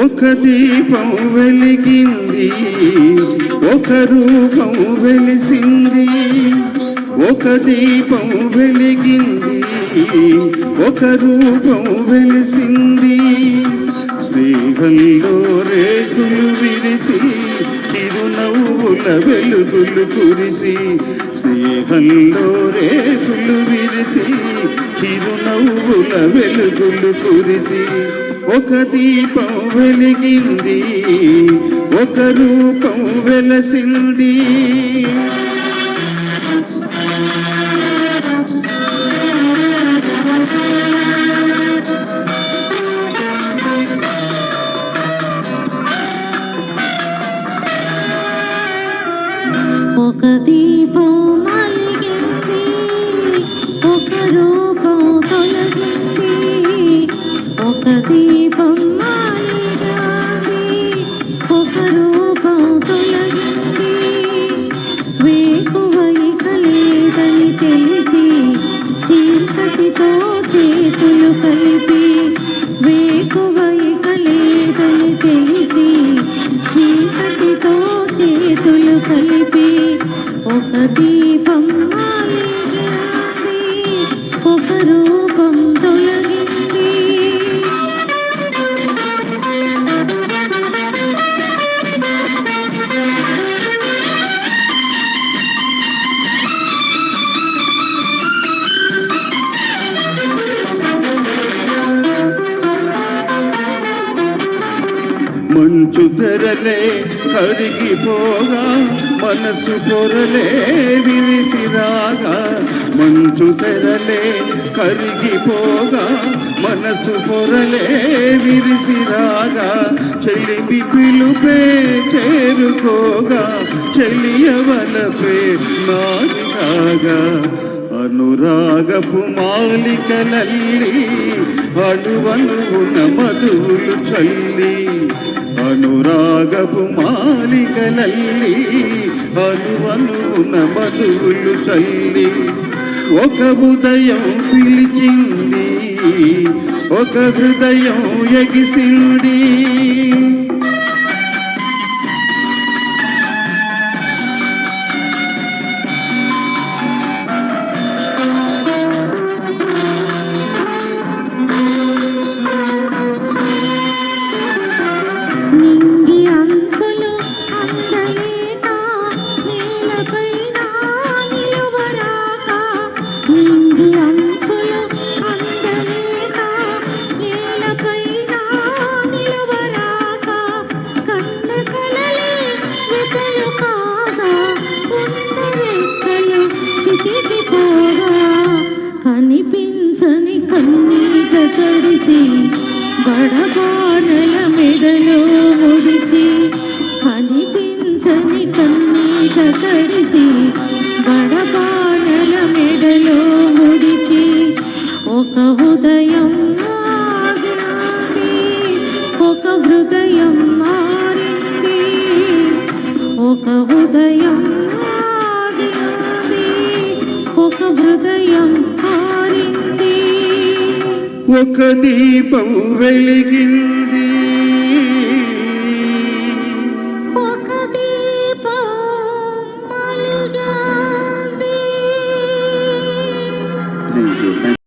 ఒక దీపం వెలిగింది, ఒక రూపం వెలిసింది. ఒక దీపం వెలిగింది, ఒక రూపం వెలిసింది. స్నేహంలో రేకులు విరిసి చిరునవ్వుల వెలుగులు కురిసి. స్నేహంలో రేకులు విరిసి చిరునవ్వుల వెలుగులు కురిసి. ఒక దీపం వెలిగింది, ఒక రూపం వెలసింది. ఒక దీపం వెలిగింది, ఒక రూపం తొలగింది. ఒక దీపం వెలిగింది, ఒక రూపం తొలగింది. వేకువ ఇక లేదని తెలిసి చీకటితో చేతులు కలిపి. వేకువ ఇక లేదని తెలిసి చీకటితో చేతులు కలిపి. ఒక దీపం వెలిగింది, ఒక రూపం తొలగింది. మంచు తెరలే కరిగిపోగా మనసు పొరలే విరిసిరాగా. మంచు తెరలే కరిగిపోగా మనసు పొరలే విరిసిరాగా. చెలిమి పిలుపే చేరుకోగా చెలియవలపే నారిగాగా. అనురాగపు మాలికలల్లి అణువణువున మధువులు చల్లి. అనురాగపు మాలికలల్లి అణువణువున మధువులు చల్లి. ఒక ఉదయం పిలిచింది, ఒక హృదయం ఎగిసింది. నింగి అంచులు అందలేక నేలపైన నిలువరాక. నింగి అంచులు అందలేక నేలపైన నిలువరాక. కన్న కలలే వెతలు కాగా ఉన్న రెక్కలు చితికిపోగా. కనిపించని కన్నీట తడిసి బడబానల మెడలో ముడిచి. కనిపించని కన్నీట తడిసి బడబానల మెడలో ముడిచి. ఒక ఉదయం ఆగింది, ఒక హృదయం మారింది. ఒక ఉదయం ఆగింది, ఒక హృదయం మారింది. ఒక దీపం వెలిగింది,